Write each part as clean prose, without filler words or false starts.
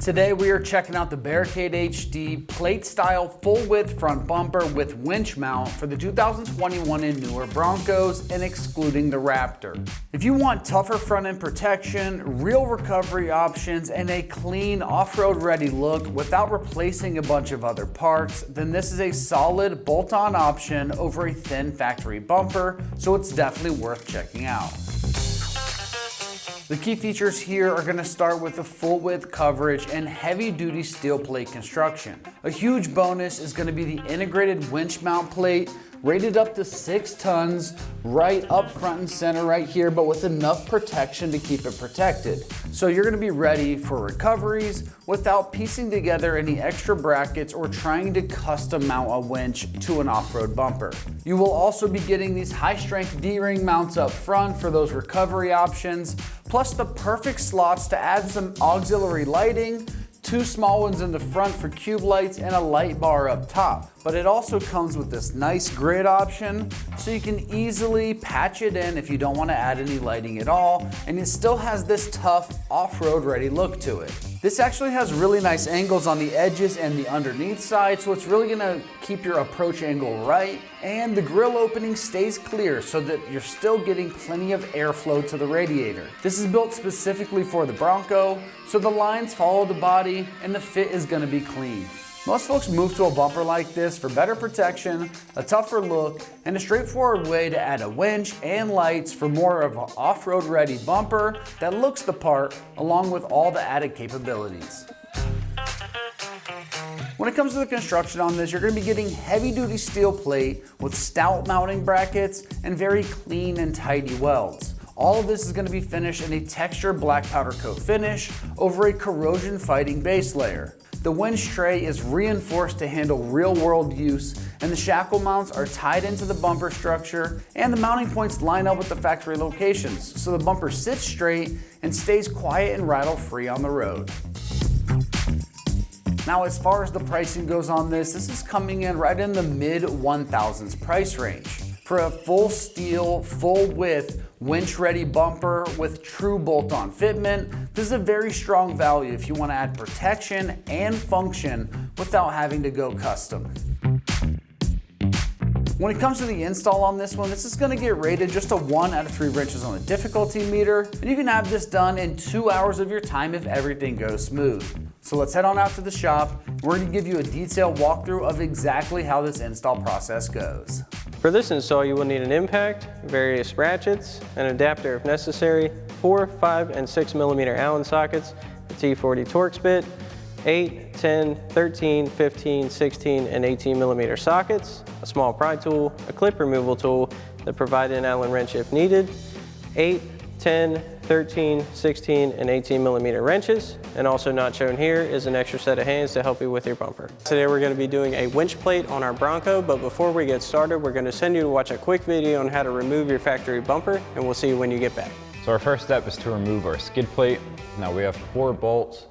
Today we are checking out the Barricade HD plate style full width front bumper with winch mount for the 2021 and newer Broncos and excluding the Raptor. If you want tougher front end protection, real recovery options, and a clean off-road ready look without replacing a bunch of other parts, then this is a solid bolt-on option over a thin factory bumper, so it's definitely worth checking out. The key features here are going to start with the full width coverage and heavy duty steel plate construction. A huge bonus is going to be the integrated winch mount plate, rated up to 6 tons, right up front and center right here, but with enough protection to keep it protected. So you're going to be ready for recoveries without piecing together any extra brackets or trying to custom mount a winch to an off-road bumper. You will also be getting these high-strength D-ring mounts up front for those recovery options, plus the perfect slots to add some auxiliary lighting, 2 small ones in the front for cube lights, and a light bar up top. But it also comes with this nice grid option, so you can easily patch it in if you don't want to add any lighting at all, and it still has this tough off-road ready look to it. This actually has really nice angles on the edges and the underneath side, so it's really gonna keep your approach angle right, and the grille opening stays clear so that you're still getting plenty of airflow to the radiator. This is built specifically for the Bronco, so the lines follow the body and the fit is gonna be clean. Most folks move to a bumper like this for better protection, a tougher look, and a straightforward way to add a winch and lights for more of an off-road ready bumper that looks the part along with all the added capabilities. When it comes to the construction on this, you're going to be getting heavy-duty steel plate with stout mounting brackets and very clean and tidy welds. All of this is going to be finished in a textured black powder coat finish over a corrosion-fighting base layer. The winch tray is reinforced to handle real-world use, and the shackle mounts are tied into the bumper structure, and the mounting points line up with the factory locations, so the bumper sits straight and stays quiet and rattle-free on the road. Now, as far as the pricing goes on this is coming in right in the mid-1000s price range. For a full steel, full width, winch ready bumper with true bolt-on fitment, this is a very strong value if you want to add protection and function without having to go custom. When it comes to the install on this one, this is going to get rated just a 1 out of 3 wrenches on the difficulty meter, and you can have this done in 2 hours of your time if everything goes smooth. So let's head on out to the shop. We're going to give you a detailed walkthrough of exactly how this install process goes. For this install, you will need an impact, various ratchets, an adapter if necessary, 4, 5, and 6 millimeter Allen sockets, a T40 Torx bit, 8, 10, 13, 15, 16, and 18 millimeter sockets, a small pry tool, a clip removal tool that provide an Allen wrench if needed, 8, 10, 13, 16, and 18 millimeter wrenches, and also not shown here is an extra set of hands to help you with your bumper. Today we're going to be doing a winch plate on our Bronco, but before we get started, we're going to send you to watch a quick video on how to remove your factory bumper, and we'll see you when you get back. So our first step is to remove our skid plate. Now we have 4 bolts.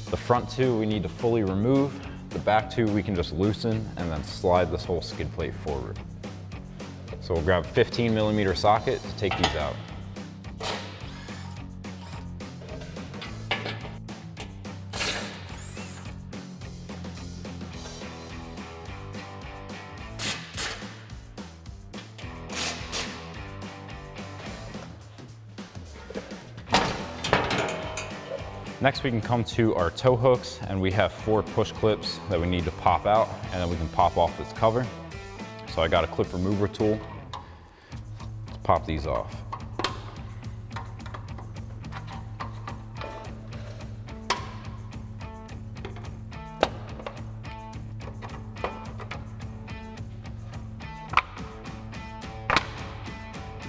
The front 2 we need to fully remove. The back 2 we can just loosen and then slide this whole skid plate forward. So we'll grab a 15 millimeter socket to take these out. Next we can come to our tow hooks, and we have 4 push clips that we need to pop out, and then we can pop off this cover. So I got a clip remover tool to pop these off.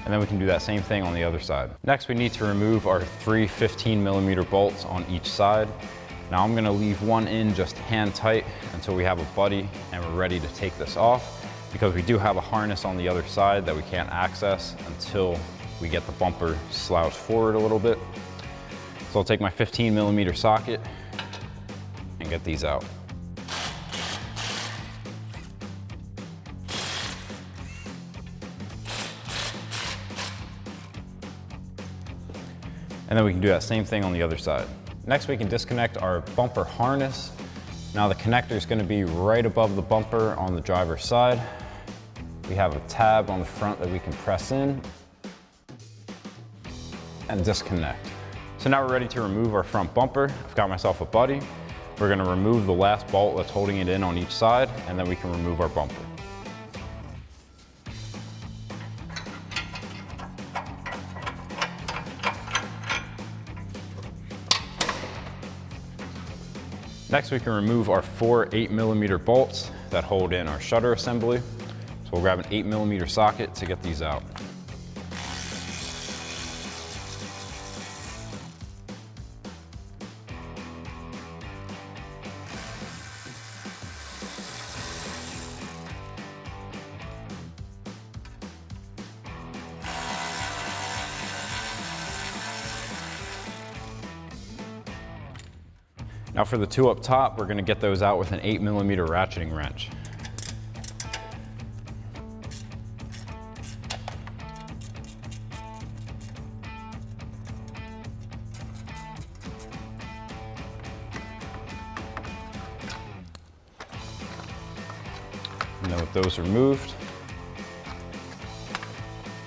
And then we can do that same thing on the other side. Next, we need to remove our 3 15 millimeter bolts on each side. Now I'm gonna leave one in just hand tight until we have a buddy and we're ready to take this off, because we do have a harness on the other side that we can't access until we get the bumper slouched forward a little bit. So I'll take my 15 millimeter socket and get these out. And then we can do that same thing on the other side. Next, we can disconnect our bumper harness. Now the connector is going to be right above the bumper on the driver's side. We have a tab on the front that we can press in and disconnect. So now we're ready to remove our front bumper. I've got myself a buddy. We're going to remove the last bolt that's holding it in on each side, and then we can remove our bumper. Next, we can remove our 4 8mm bolts that hold in our shutter assembly. So we'll grab an 8mm socket to get these out. Now for the 2 up top, we're going to get those out with an 8mm ratcheting wrench. And then with those removed,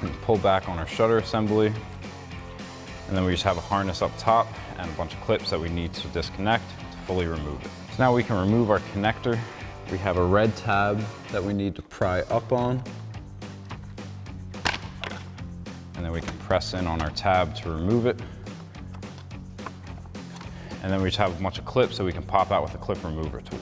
we pull back on our shutter assembly, and then we just have a harness up top and a bunch of clips that we need to disconnect to fully remove it. So now we can remove our connector. We have a red tab that we need to pry up on, and then we can press in on our tab to remove it. And then we just have a bunch of clips that we can pop out with a clip remover tool.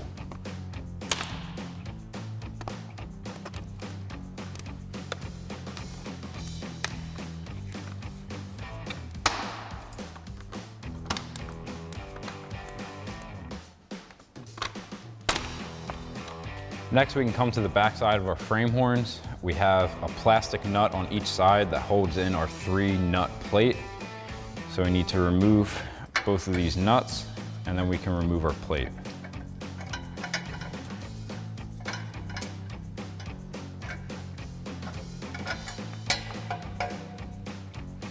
Next, we can come to the back side of our frame horns. We have a plastic nut on each side that holds in our 3 nut plate. So we need to remove both of these nuts, and then we can remove our plate.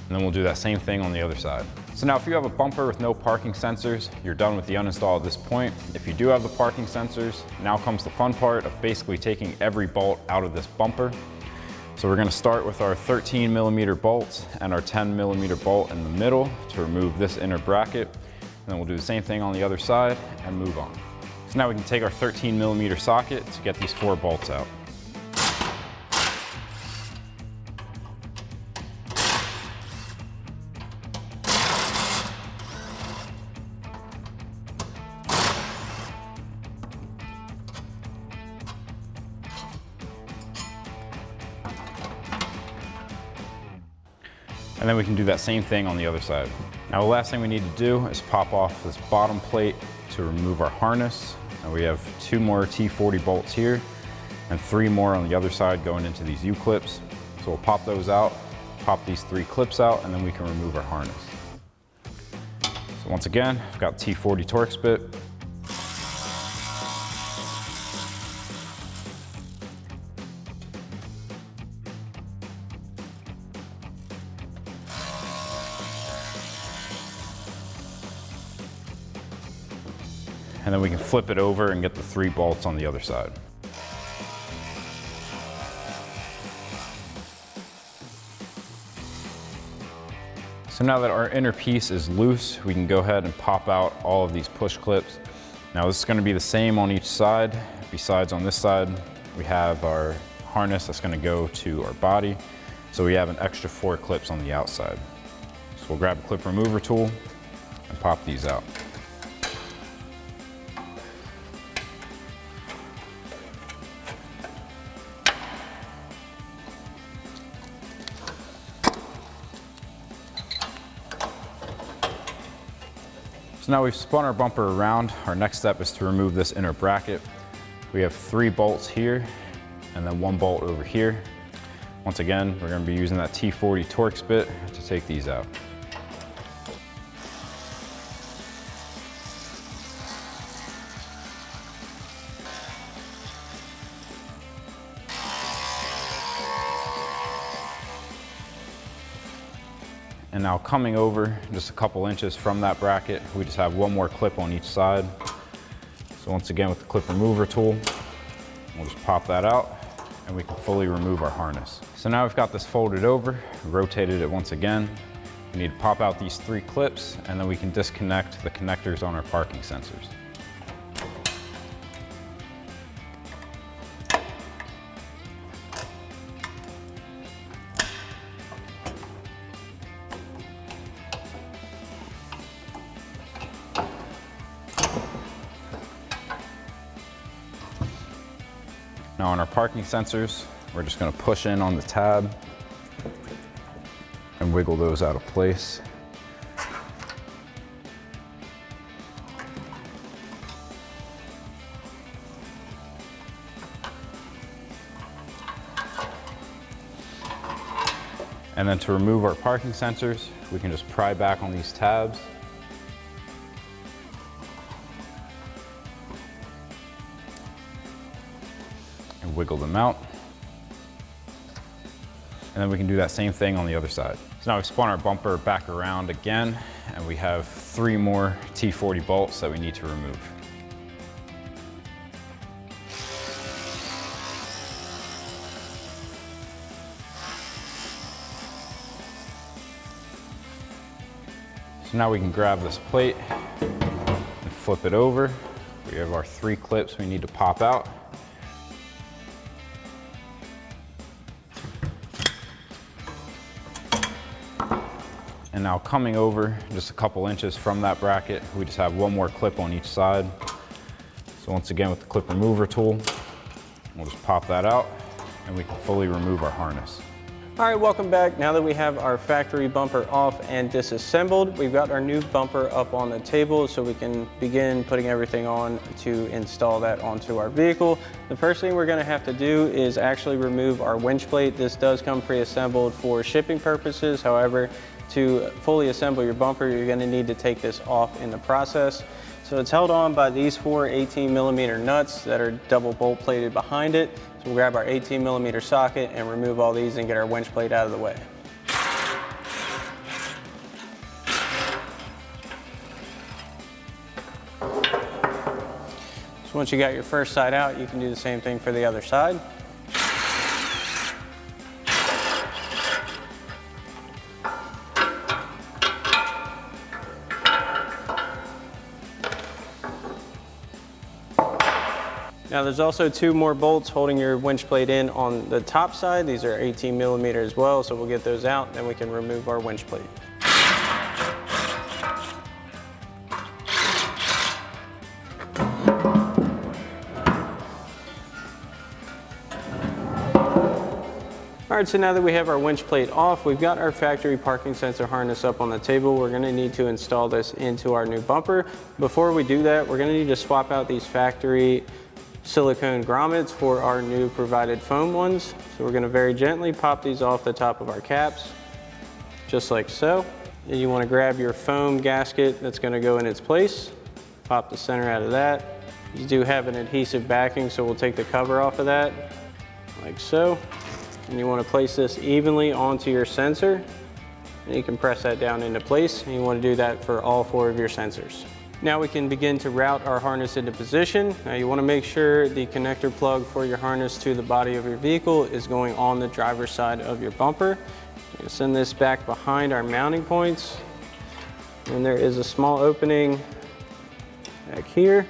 And then we'll do that same thing on the other side. So now if you have a bumper with no parking sensors, you're done with the uninstall at this point. If you do have the parking sensors, now comes the fun part of basically taking every bolt out of this bumper. So we're going to start with our 13mm bolts and our 10mm bolt in the middle to remove this inner bracket. And then we'll do the same thing on the other side and move on. So now we can take our 13mm socket to get these 4 bolts out. And then we can do that same thing on the other side. Now the last thing we need to do is pop off this bottom plate to remove our harness. And we have 2 more T40 bolts here and 3 more on the other side going into these U-clips. So we'll pop those out, pop these 3 clips out, and then we can remove our harness. So once again, I've got T40 Torx bit. And then we can flip it over and get the 3 bolts on the other side. So now that our inner piece is loose, we can go ahead and pop out all of these push clips. Now this is going to be the same on each side. Besides on this side, we have our harness that's going to go to our body. So we have an extra 4 clips on the outside. So we'll grab a clip remover tool and pop these out. So now we've spun our bumper around. Our next step is to remove this inner bracket. We have 3 bolts here and then 1 bolt over here. Once again, we're going to be using that T40 Torx bit to take these out. And now coming over just a couple inches from that bracket, we just have one more clip on each side. So once again with the clip remover tool, we'll just pop that out and we can fully remove our harness. So now we've got this folded over, rotated it once again. We need to pop out these 3 clips and then we can disconnect the connectors on our parking sensors. Now on our parking sensors, we're just going to push in on the tab and wiggle those out of place. And then to remove our parking sensors, we can just pry back on these tabs. And wiggle them out. And then we can do that same thing on the other side. So now we've spun our bumper back around again, and we have 3 more T40 bolts that we need to remove. So now we can grab this plate and flip it over. We have our 3 clips we need to pop out. And now coming over just a couple inches from that bracket, we just have one more clip on each side. So once again with the clip remover tool, we'll just pop that out and we can fully remove our harness. All right, welcome back. Now that we have our factory bumper off and disassembled, we've got our new bumper up on the table so we can begin putting everything on to install that onto our vehicle. The first thing we're gonna have to do is actually remove our winch plate. This does come pre-assembled for shipping purposes. However, to fully assemble your bumper, you're gonna need to take this off in the process. So it's held on by these 4 18mm nuts that are double bolt plated behind it. So we'll grab our 18mm socket and remove all these and get our winch plate out of the way. So once you got your first side out, you can do the same thing for the other side. Now there's also 2 more bolts holding your winch plate in on the top side. These are 18mm as well, so we'll get those out, then we can remove our winch plate. All right, so now that we have our winch plate off, we've got our factory parking sensor harness up on the table. We're gonna need to install this into our new bumper. Before we do that, we're gonna need to swap out these factory silicone grommets for our new provided foam ones. So we're gonna very gently pop these off the top of our caps, just like so. And you wanna grab your foam gasket that's gonna go in its place, pop the center out of that. You do have an adhesive backing, so we'll take the cover off of that, like so. And you wanna place this evenly onto your sensor, and you can press that down into place, and you wanna do that for all 4 of your sensors. Now we can begin to route our harness into position. Now you want to make sure the connector plug for your harness to the body of your vehicle is going on the driver's side of your bumper. We're going to send this back behind our mounting points. And there is a small opening back here.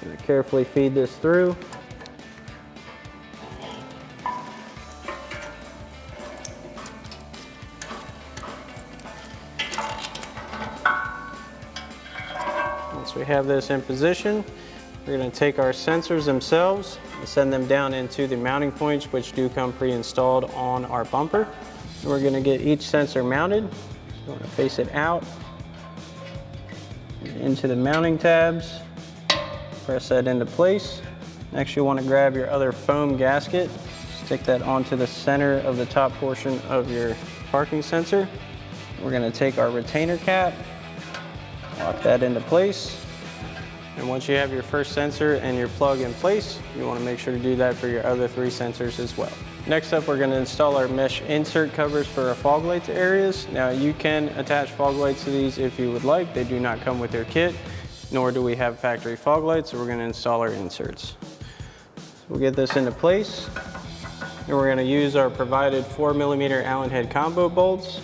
I'm going to carefully feed this through. Once we have this in position, we're going to take our sensors themselves and send them down into the mounting points, which do come pre-installed on our bumper. And we're going to get each sensor mounted. You want to face it out and into the mounting tabs. Press that into place. Next, you want to grab your other foam gasket, stick that onto the center of the top portion of your parking sensor. We're going to take our retainer cap, lock that into place. And once you have your first sensor and your plug in place, you want to make sure to do that for your other 3 sensors as well. Next up, we're going to install our mesh insert covers for our fog lights areas. Now you can attach fog lights to these if you would like. They do not come with their kit, nor do we have factory fog lights, so we're going to install our inserts. So we'll get this into place, and we're going to use our provided 4mm Allen head combo bolts.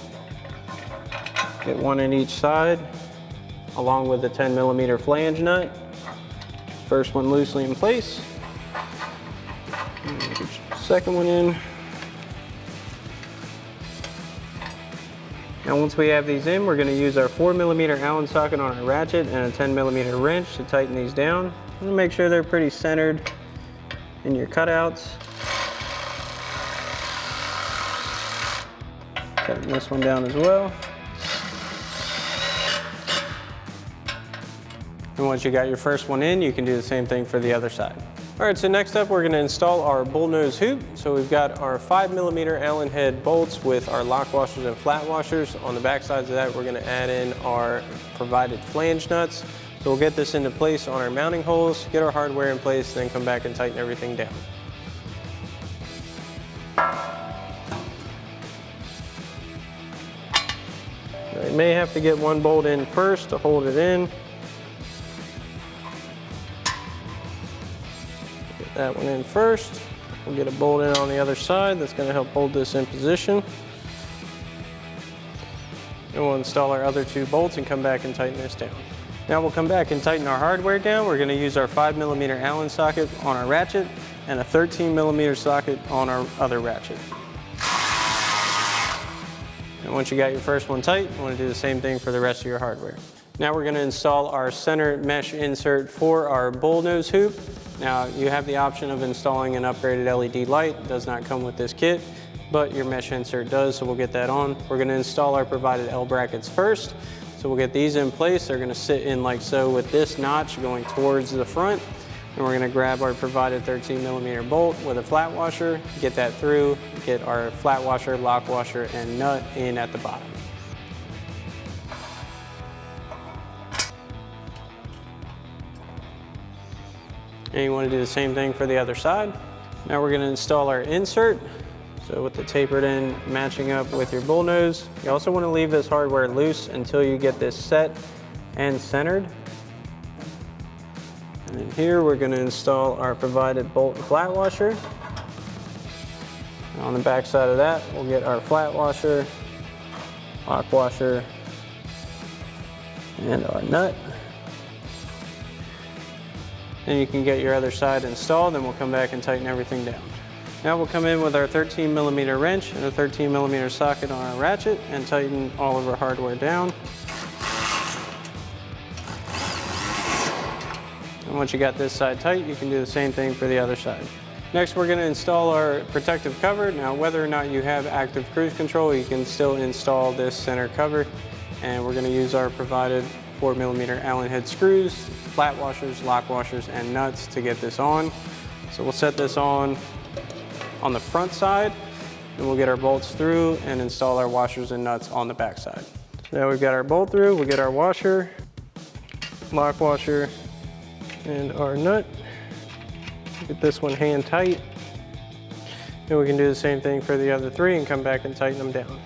Get one in each side, along with the 10mm flange nut. First one loosely in place. Get your second one in. Now once we have these in, we're going to use our 4mm Allen socket on our ratchet and a 10mm wrench to tighten these down. And make sure they're pretty centered in your cutouts. Tighten this one down as well. And once you got your first one in, you can do the same thing for the other side. All right, so next up, we're going to install our bullnose hoop. So we've got our 5mm Allen head bolts with our lock washers and flat washers. On the back sides of that, we're going to add in our provided flange nuts. So we'll get this into place on our mounting holes, get our hardware in place, then come back and tighten everything down. Now, you may have to get one bolt in first to hold it in. That one in first. We'll get a bolt in on the other side. That's going to help hold this in position. And we'll install our other two bolts and come back and tighten this down. Now we'll come back and tighten our hardware down. We're going to use our 5mm Allen socket on our ratchet and a 13mm socket on our other ratchet. And once you got your first one tight, you want to do the same thing for the rest of your hardware. Now we're going to install our center mesh insert for our bullnose hoop. Now you have the option of installing an upgraded LED light. It does not come with this kit, but your mesh insert does, so we'll get that on. We're going to install our provided L brackets first. So we'll get these in place. They're going to sit in like so with this notch going towards the front. And we're going to grab our provided 13mm bolt with a flat washer, get that through, get our flat washer, lock washer, and nut in at the bottom. And you want to do the same thing for the other side. Now we're going to install our insert. So with the tapered end matching up with your bullnose. You also want to leave this hardware loose until you get this set and centered. And then here we're going to install our provided bolt and flat washer. And on the back side of that, we'll get our flat washer, lock washer, and our nut. Then you can get your other side installed, and we'll come back and tighten everything down. Now we'll come in with our 13mm wrench and a 13mm socket on our ratchet and tighten all of our hardware down. And once you got this side tight, you can do the same thing for the other side. Next, we're going to install our protective cover. Now, whether or not you have active cruise control, you can still install this center cover. And we're going to use our provided 4mm Allen head screws, flat washers, lock washers, and nuts to get this on. So we'll set this on the front side, and we'll get our bolts through and install our washers and nuts on the back side. So now we've got our bolt through, we'll get our washer, lock washer, and our nut. Get this one hand tight. And we can do the same thing for the other three and come back and tighten them down.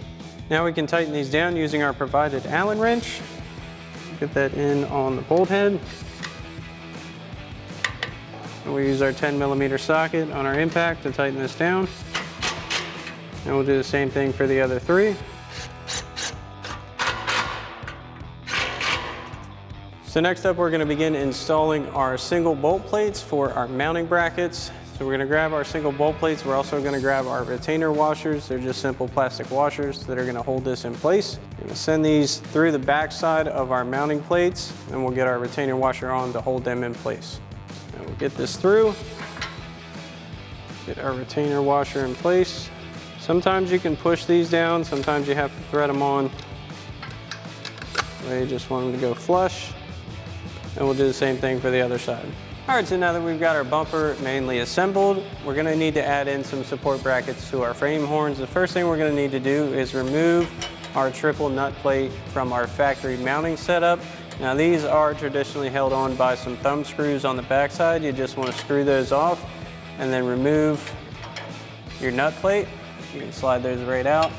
Now we can tighten these down using our provided Allen wrench. Get that in on the bolt head. And we use our 10mm socket on our impact to tighten this down. And we'll do the same thing for the other three. So next up, we're going to begin installing our single bolt plates for our mounting brackets. So we're going to grab our single bolt plates. We're also going to grab our retainer washers. They're just simple plastic washers that are going to hold this in place. We're going to send these through the back side of our mounting plates, and we'll get our retainer washer on to hold them in place. And we'll get this through. Get our retainer washer in place. Sometimes you can push these down. Sometimes you have to thread them on. You just want them to go flush. And we'll do the same thing for the other side. All right, so now that we've got our bumper mainly assembled, we're gonna need to add in some support brackets to our frame horns. The first thing we're gonna need to do is remove our triple nut plate from our factory mounting setup. Now these are traditionally held on by some thumb screws on the backside. You just wanna screw those off and then remove your nut plate. You can slide those right out,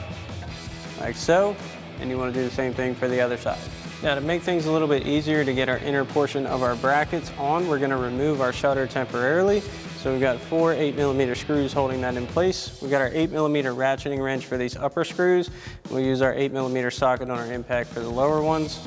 like so, and you want to do the same thing for the other side. Now to make things a little bit easier to get our inner portion of our brackets on, we're going to remove our shutter temporarily. So we've got 4 8mm screws holding that in place. We've got our 8mm ratcheting wrench for these upper screws. We'll use our 8mm socket on our impact for the lower ones.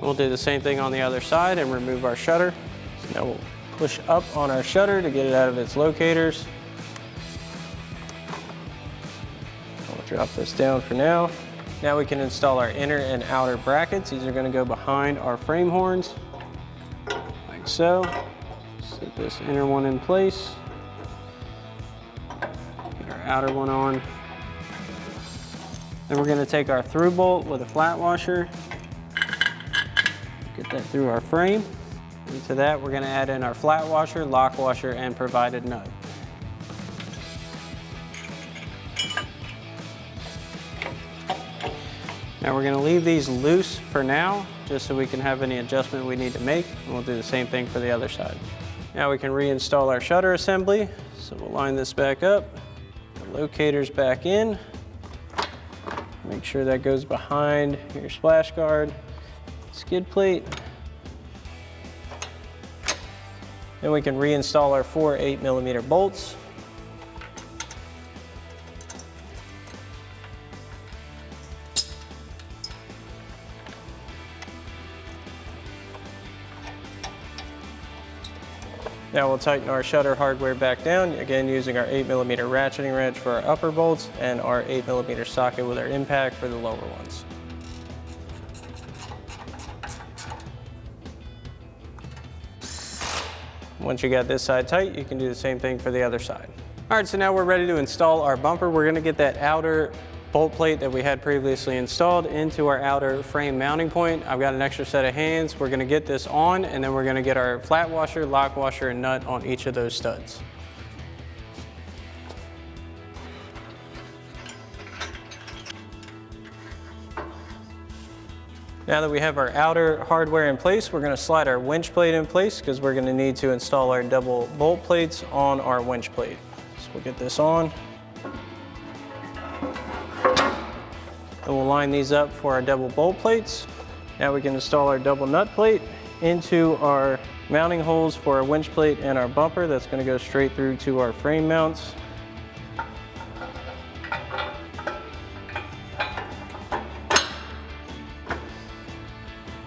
We'll do the same thing on the other side and remove our shutter. So now we'll push up on our shutter to get it out of its locators. I'll drop this down for now. Now we can install our inner and outer brackets. These are going to go behind our frame horns, like so. Set this inner one in place. Get our outer one on. Then we're going to take our through bolt with a flat washer. Get that through our frame. Into that, we're going to add in our flat washer, lock washer, and provided nut. Now we're going to leave these loose for now, just so we can have any adjustment we need to make, and we'll do the same thing for the other side. Now we can reinstall our shutter assembly. So we'll line this back up, the locators back in. Make sure that goes behind your splash guard, skid plate. Then we can reinstall our 4 8mm bolts. Now we'll tighten our shutter hardware back down, again using our 8mm ratcheting wrench for our upper bolts and our 8mm socket with our impact for the lower ones. Once you got this side tight, you can do the same thing for the other side. All right, so now we're ready to install our bumper. We're gonna get that outer bolt plate that we had previously installed into our outer frame mounting point. I've got an extra set of hands. We're gonna get this on, and then we're gonna get our flat washer, lock washer, and nut on each of those studs. Now that we have our outer hardware in place, we're going to slide our winch plate in place because we're going to need to install our double bolt plates on our winch plate. So we'll get this on. And we'll line these up for our double bolt plates. Now we can install our double nut plate into our mounting holes for our winch plate and our bumper. That's going to go straight through to our frame mounts.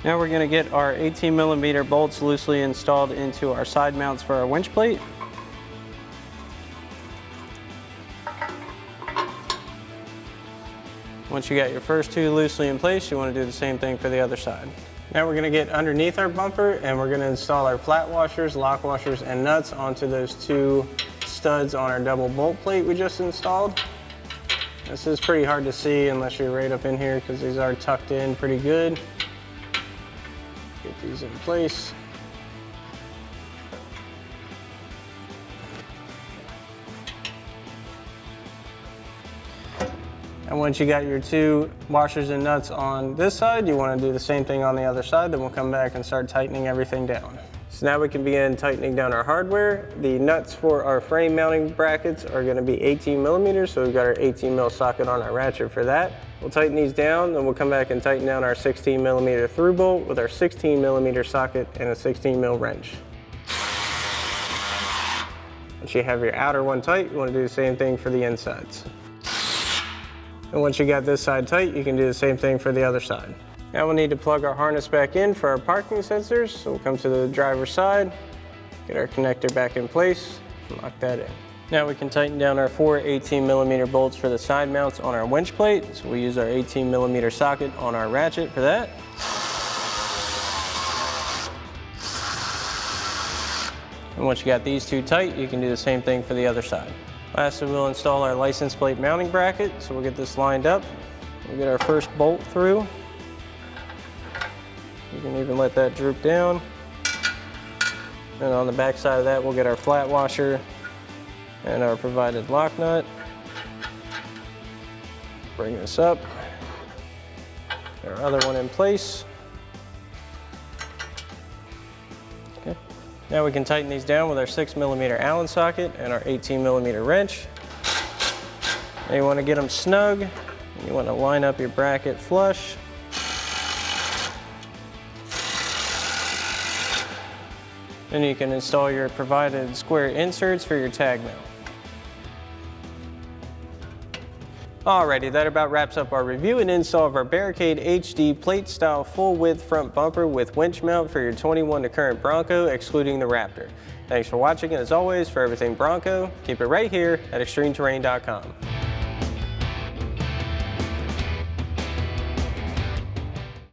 Now we're going to get our 18mm bolts loosely installed into our side mounts for our winch plate. Once you got your first two loosely in place, you want to do the same thing for the other side. Now we're going to get underneath our bumper and we're going to install our flat washers, lock washers, and nuts onto those two studs on our double bolt plate we just installed. This is pretty hard to see unless you're right up in here because these are tucked in pretty good. Get these in place. And once you got your two washers and nuts on this side, you want to do the same thing on the other side, then we'll come back and start tightening everything down. So now we can begin tightening down our hardware. The nuts for our frame mounting brackets are going to be 18mm, so we've got our 18mm socket on our ratchet for that. We'll tighten these down, then we'll come back and tighten down our 16mm through bolt with our 16mm socket and a 16mm wrench. Once you have your outer one tight, you want to do the same thing for the insides. And once you got this side tight, you can do the same thing for the other side. Now we'll need to plug our harness back in for our parking sensors. So we'll come to the driver's side, get our connector back in place, and lock that in. Now we can tighten down our 4 18mm bolts for the side mounts on our winch plate. So we'll use our 18mm socket on our ratchet for that. And once you got these two tight, you can do the same thing for the other side. Lastly, we'll install our license plate mounting bracket. So we'll get this lined up. We'll get our first bolt through. You can even let that droop down. And on the back side of that, we'll get our flat washer and our provided lock nut. Bring this up. Our other one in place. Okay. Now we can tighten these down with our 6mm Allen socket and our 18mm wrench. Now you want to get them snug. You want to line up your bracket flush. Then you can install your provided square inserts for your tag mount. Alrighty, that about wraps up our review and install of our Barricade HD plate style full width front bumper with winch mount for your 21 to current Bronco, excluding the Raptor. Thanks for watching, and as always, for everything Bronco, keep it right here at extremeterrain.com.